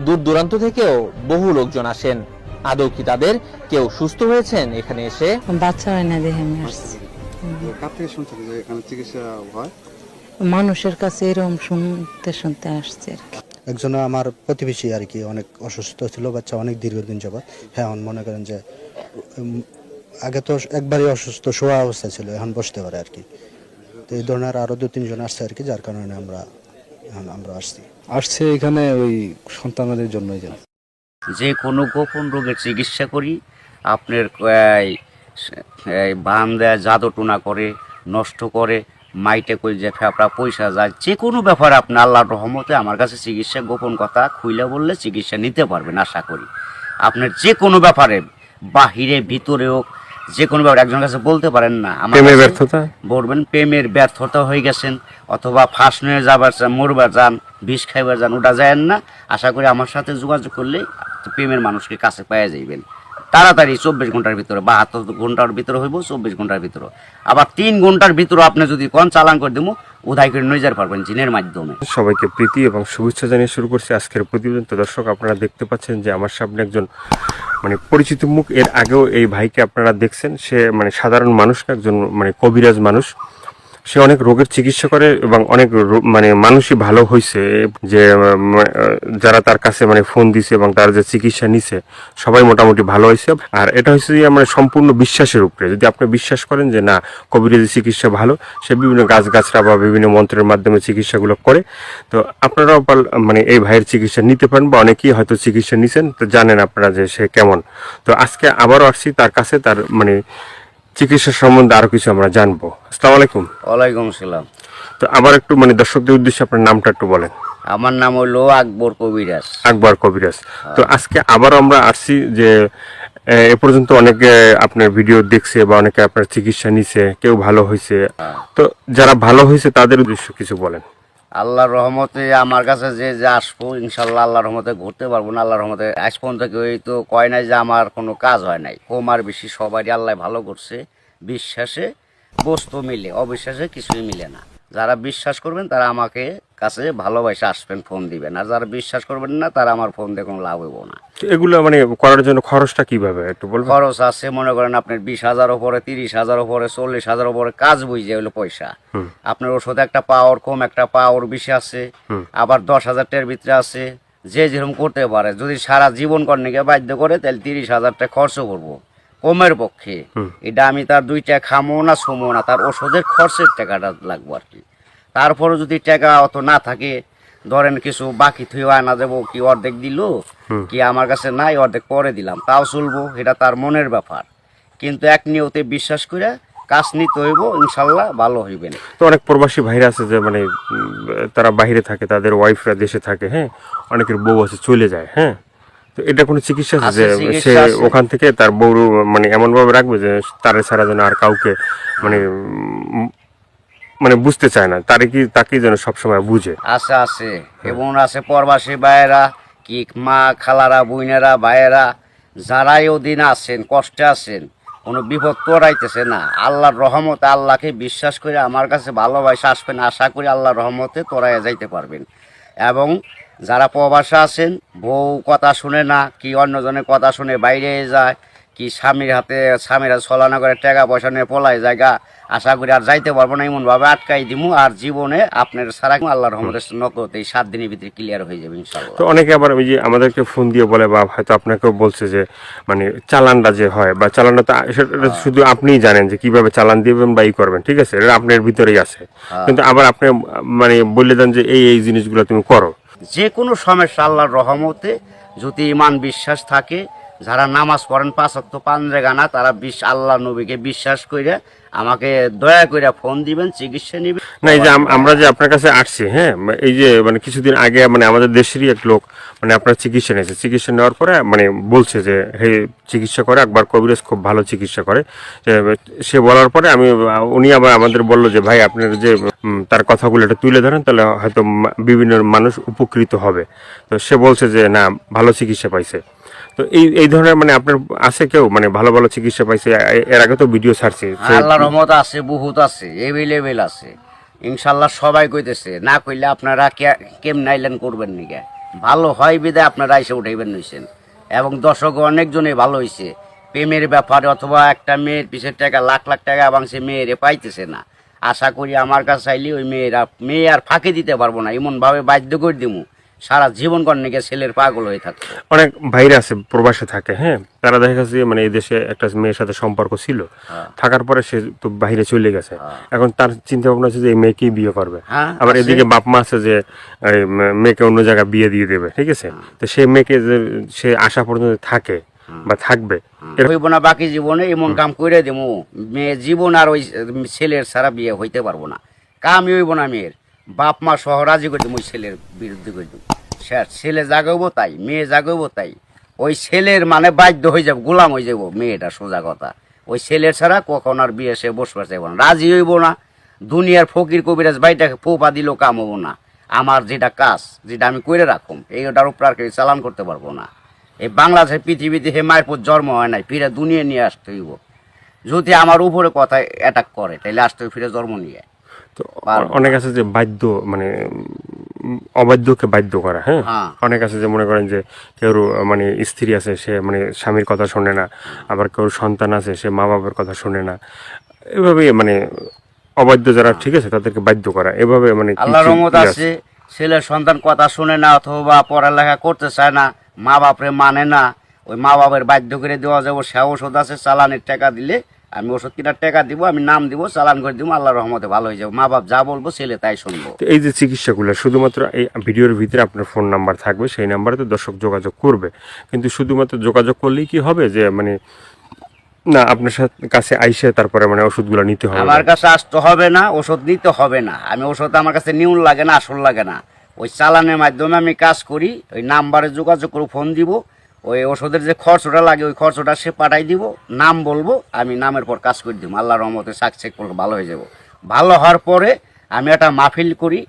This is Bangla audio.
দূর দূরান্ত থেকেও বহু লোকজন আসেন। আদৌ কি তাদের কেউ সুস্থ হয়েছেন এখানে এসে? বাচ্চা হয় না দেখে আমি আসছি। কার থেকে শুনছেন যে এখানে চিকিৎসা হয়? মানুষের কাছে এরকম শুনতে শুনতে আসছে আর কি। একজন আমার প্রতিবেশী আর কি অনেক অসুস্থ ছিল, বাচ্চা অনেক দীর্ঘদিন যাবৎ। হ্যাঁ, এখন মনে করেন যে আগে তো একবারই অসুস্থ শোয়া অবস্থা ছিল, এখন বসতে পারে আর কি। তো এই ধরনের আরো 2-3 জন আসছে আর কি, যার কারণে আমরা আসছে এখানে ওই সন্তানদের জন্যই যেন যে কোনো গোপন রোগের চিকিৎসা করি। আপনার বান দেয়, জাদু টোনা করে, নষ্ট করে, মাইটে করে যে ফেফড়া পয়সা যায়, যে কোনো ব্যাপারে আপনি আল্লাহর রহমতে আমার কাছে চিকিৎসা গোপন কথা খুইলে বললে চিকিৎসা নিতে পারবেন আশা করি। আপনার যে কোনো ব্যাপারে বাহিরে ভিতরে হোক, যে কোনো ব্যাপারে একজনের কাছে বলতে পারেন না আমার ব্যর্থতা বলবেন, প্রেমের ব্যর্থতা হয়ে গেছেন অথবা ফাঁস নিয়ে যাবার চান, মরবার যান, বিষ খাইবার যান, ওটা যায় না। আশা করি আমার সাথে যোগাযোগ করলে প্রেমের মানুষকে কাছে পেয়ে যাইবেন তাড়াতাড়ি। 24 ঘন্টার ভিতরে, 72 ঘন্টার ভিতরে হইব, 24 ঘন্টার ভিতরে। আবার 3 ঘন্টার ভিতরে আপনি যদি কোন চালান করে দেবো, উদয় করে নিয়ে যেতে পারবেন জিনের মাধ্যমে। সবাইকে প্রীতি এবং শুভেচ্ছা জানিয়ে শুরু করছি আজকের প্রতিবেদন। তো দর্শক, আপনারা দেখতে পাচ্ছেন যে আমার সামনে একজন পরিচিত মুখ। এর আগেও এই ভাইকে আপনারা দেখছেন। সে সাধারণ মানুষ না, একজন কবিরাজ মানুষ। সে অনেক রোগের চিকিৎসা করে এবং অনেক মানুষই ভালো হয়েছে। যে যারা তার কাছে ফোন দিছে এবং তার যে চিকিৎসা নিছে সবাই মোটামুটি ভালো হয়েছে। আর এটা হচ্ছে যে সম্পূর্ণ বিশ্বাসের উপরে। যদি আপনি বিশ্বাস করেন যে না, কবিরাজি চিকিৎসা ভালো, সে বিভিন্ন গাছগাছরা বা বিভিন্ন মন্ত্রের মাধ্যমে চিকিৎসাগুলো করে, তো আপনারাও এই ভাইয়ের চিকিৎসা নিতে পারেন, বা অনেকেই হয়তো চিকিৎসা নিছেন, তো জানেন আপনারা যে সে কেমন। তো আজকে আবারও আসছি তার কাছে, তার চিকিৎসা সম্বন্ধে আরো কিছু আমরা জানবো। আসসালামু আলাইকুম। ওয়ালাইকুম আসসালাম। তো আবার একটু দর্শকদের উদ্দেশ্যে আপনার নামটা একটু বলেন। আমার নাম হলো আকবর কবিরাজ। আকবর কবিরাজ। তো আজকে আবার আমরা আসছি যে এ পর্যন্ত অনেকে আপনার ভিডিও দেখছে বা অনেকে আপনার চিকিৎসা নিছে, কেউ ভালো হয়েছে। তো যারা ভালো হয়েছে তাদের উদ্দেশ্য কিছু বলেন। আল্লাহর রহমতে আমার কাছে যে আসবো, ইনশাল্লাহ আল্লাহর রহমতে ঘুরতে পারবো না। আল্লাহর রহমতে আজ পর্যন্ত কেউ তো কয় নাই যে আমার কোনো কাজ হয় নাই। কম আর বেশি সবারই আল্লাহ ভালো করছে। বিশ্বাসে বস্তু মিলে, অবিশ্বাসে কিছুই মিলে না। যারা বিশ্বাস করবেন তারা আমাকে কাছে ভালোবাসে আসবেন, ফোন দিবেন। আর যারা বিশ্বাস করবেন না, তারা আমার ফোন দিয়ে কোনো লাভ হইব না। এগুলো করার জন্য খরচটা কিভাবে একটু বলবেন? খরচ আছে, মনে করেন আপনার 20,000 উপরে, 30,000 উপরে, 40,000 উপরে কাজ বুঝে হলো পয়সা। আপনার ওষুধ একটা পাওয়ার কম, একটা পাওয়ার বেশি আছে, আবার 10,000 টাকার ভিতরে আছে। যে যেরকম করতে পারে। যদি সারা জীবন কর্ণিকে বাধ্য করে, তাহলে 30,000 টাকা খরচ করবো কমের পক্ষে। এটা আমি তার 2 টাকা খামো না, ছুমো না, তার ওষুধের খরচের টাকাটা লাগবো আর কি। তারপরে যদি টাকা অত না থাকে, ধরেন কিছু বাকি থুই আনা দেবো, কি অর্ধেক দিল, কি আমার কাছে নাই, অর্ধেক পরে দিলাম, তাও চলবো। এটা তার মনের ব্যাপার। কিন্তু এক নিয়তে বিশ্বাস করে কাজ নিতে হইব, ইনশাল্লাহ ভালো হইবেন। তো অনেক প্রবাসী ভাইরা আছে যে তারা বাইরে থাকে, তাদের ওয়াইফরা দেশে থাকে। হ্যাঁ, অনেকের বউ আছে চলে যায়। হ্যাঁ, তো এটা কোনো চিকিৎসা আছে যে সে ওখান থেকে তার বউ এমন ভাবে রাখবে যে তার ছাড়া যেন আর কাউকে বুঝতে চায় না, তাকে যেন সবসময় বুঝে। আছে আছে এবং আছে প্রবাসী ভাইয়েরা, কি মা খালারা, বোনেরা, ভাইয়েরা, যারাই ওদিন আছেন, কষ্টে আছেন, কোনো বিপদ তোরাইতেছে না, আল্লাহর রহমতে আল্লাহকে বিশ্বাস করে আমার কাছে ভালোবাসা আসবেন। আশা করি আল্লাহর রহমতে তোরাইয়া যাইতে পারবেন। এবং যারা প্রবাসে আছেন, বউ কথা শুনে না, কি অন্যজনের কথা শুনে বাইরে যায়, কি স্বামীরা ছলনা করে টাকা পয়সা নিয়ে পলাই জায়গা, আশা করি আর যাইতে পারবো না, এমনভাবে আটকাই দিমু। আর জীবনে আপনার সারা আল্লাহর রহমতের নগদ এই 7 দিনের ভিতরে ক্লিয়ার হয়ে যাবে ইনশাআল্লাহ। তো অনেকে আবার ওই যে আমাদেরকে ফোন দিয়ে বলে, বা হয়তো আপনাকেও বলছে যে চালানটা যে হয়, বা চালানটা তো সেটা শুধু আপনিই জানেন যে কিভাবে চালান দিবেন বা ই করবেন, ঠিক আছে, এটা আপনার ভিতরেই আছে। কিন্তু আবার আপনি বলে দেন যে এই জিনিসগুলো তুমি করো। যে কোনো সমস্যা আল্লাহর রহমতে যদি ইমান বিশ্বাস থাকে, যারা নামাজ পড়েন 5 ওয়াক্ত 5 জায়গা, তারা আল্লাহ নবীকে বিশ্বাস করে আমাকে দয়া করে ফোন দিবেন, চিকিৎসা নিবেন। না, এই যে আমরা যে আপনার কাছে আসছি, হ্যাঁ, এই যে কিছুদিন আগে আমাদের দেশেরই এক লোক আপনার চিকিৎসা নিয়েছে। চিকিৎসা নেওয়ার পরে বলছে যে হে, চিকিৎসা করে আকবর কবিরাজ, খুব ভালো চিকিৎসা করে। সে বলার পরে উনি আবার আমাদের বললো যে ভাই, আপনার যে তার কথাগুলো এটা তুলে ধরেন, তাহলে হয়তো বিভিন্ন মানুষ উপকৃত হবে। তো সে বলছে যে না, ভালো চিকিৎসা পাইছে। তো এই ধরনের আপনার আছে কেউ ভালো ভালো চিকিৎসা পাইছে? এর আগে তো ভিডিও ছাড়ছে। আল্লাহর রহমত আছে, বহুত আছে, এভেলেবেল আছে ইনশাআল্লাহ। সবাই কইতেছে, না কইলে আপনারা কেমন আইলেন করবেন নাকি? ভালো হয় বিদায় আপনারা এসে উঠাইবেন নিছেন, এবং দর্শক অনেকজনে ভালো হয়েছে। প্রেমের ব্যাপারে অথবা একটা মেয়ের পিছের টাকা লাখ লাখ টাকা এবং সে মেয়েরে পাইতেছে না, আশা করি আমার কাছে চাইলে ওই মেয়ে আর ফাঁকি দিতে পারবো না, এমনভাবে বাধ্য করে দিমু সারা জীবন কর্ণিকে ছেলের পাগল হয়ে থাকতো। অনেক ভাইরা আছে প্রবাসে থাকে, হ্যাঁ, তারা দেখা গেছে যে মানে এই দেশে একটা মেয়ের সাথে সম্পর্ক ছিল, থাকার পরে সে তো বাইরে চলে গেছে। এখন তার চিন্তা ভাবনা আছে যে এই মেয়েকেই বিয়ে করবে। আবার এদিকে বাপ মা আছে যে এই মেয়েকে অন্য জায়গায় বিয়ে দিয়ে দেবে, ঠিক আছে। তো সেই মেয়েকে যে সে আসা পর্যন্ত থাকে বা থাকবে, হইব না বাকি জীবনে এমন কাম করে দেবো, মেয়ে জীবন আর ওই ছেলের ছাড়া বিয়ে হইতে পারবো না, কামই হইব না মেয়ের। বাপ মা সহ রাজি করে দেবো ওই ছেলের বিরুদ্ধে করে দেবো, ছেলে জাগাবো তাই, মেয়ে জাগাবো তাই, ওই ছেলের মানে বাধ্য হয়ে যাবো, গোলাম হয়ে যাবো মেয়েটা, সোজা কথা। ওই ছেলের ছাড়া কখন আর বিয়ে সে বসবার চাইব না, রাজি হইব না। দুনিয়ার ফকির কবিরাজ ভাইটাকে পোপা দিলেও কাম হবো না। আমার যেটা কাজ, যেটা আমি করে রাখুম, এইটার উপর আর কেউ চালান করতে পারবো না। এই বাংলাদেশের পৃথিবীতে হে মায়ের পর জন্ম হয় নাই, ফিরে দুনিয়া নিয়ে আসতে হইব। যদি আমার উপরে কথা অ্যাটাক করে তাহলে আসতে ফিরে জন্ম নিয়ে। তো অনেক আছে যে বাধ্য, মানে অবাধ্যকে বাধ্য করা, হ্যাঁ। অনেক আছে যে মনে করেন যে কেউ মানে স্ত্রী আছে, সে মানে স্বামীর কথা শোনে না, আবার কেউ সন্তান আছে সে মা বাবার কথা শোনে না, এভাবে মানে অবাধ্য যারা, ঠিক আছে, তাদেরকে বাধ্য করা, এভাবে মানে আল্লাহর রহমত আছে, ছেলের সন্তান কথা শুনে না অথবা পড়ালেখা করতে চায় না, মা বাপরে মানে না, ওই মা বাবার বাধ্য করে দেওয়া যাবো। সে ওষুধ আছে, চালানের টাকা দিলে আমি ওষুধ কিনার টাকা দিব, আমি নাম দিব, চালান করে দিব, আল্লাহর রহমতে ভালো হয়ে যাবো। মা বাপ যা বলবো ছেলে তাই শুনবো। তো এই যে চিকিৎসাগুলো শুধুমাত্র এই ভিডিওর ভিতরে আপনার ফোন নাম্বার থাকবে, সেই নাম্বারে তো দর্শক যোগাযোগ করবে, কিন্তু শুধুমাত্র যোগাযোগ করলেই কি হবে যে মানে না আপনার কাছে আইসে তারপরে মানে ওষুধগুলো নিতে হবে? আমার কাছে আসতে হবে না, ওষুধ নিতে হবে না। আমি ওষুধ আমার কাছে নিউন লাগে না, আসল লাগে না, ওই চালানের মাধ্যমে আমি কাজ করি। ওই নাম্বারে যোগাযোগ করে ফোন দিব, ওই ওষুধের যে খরচটা লাগে ওই খরচটা সে পাঠাই দিব, নাম বলবো, আমি নামের পর কাজ করে দিব। আল্লাহর রহমতে সাকসেস করলে ভালো হয়ে যাব। ভালো হওয়ার পরে আমি একটা মাহফিল করি,